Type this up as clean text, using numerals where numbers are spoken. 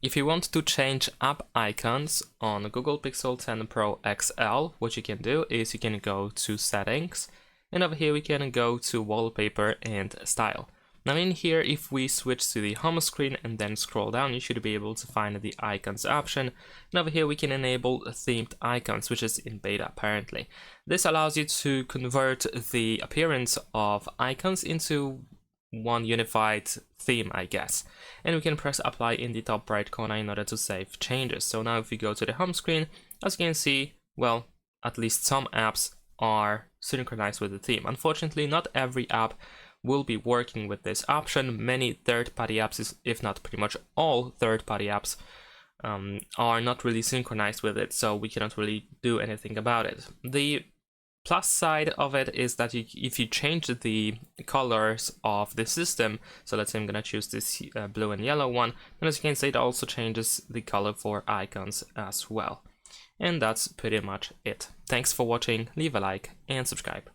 if you want to change app icons on Google Pixel 10 Pro XL, what you can do is you can go to Settings, and over here we can go to Wallpaper and Style. Now in here, if we switch to the home screen and then scroll down, you should be able to find the icons option. And over here we can enable themed icons, which is in beta apparently. This allows you to convert the appearance of icons into one unified theme, I guess. And we can press apply in the top right corner in order to save changes. So now if we go to the home screen, as you can see, well, at least some apps are synchronized with the theme. Unfortunately, not every app will be working with this option. Many third-party apps, if not pretty much all third-party apps, are not really synchronized with it, so we cannot really do anything about it. The plus side of it is that if you change the colors of the system, so let's say I'm gonna choose this blue and yellow one, and as you can see, it also changes the color for icons as well. And that's pretty much it. Thanks for watching, leave a like and subscribe.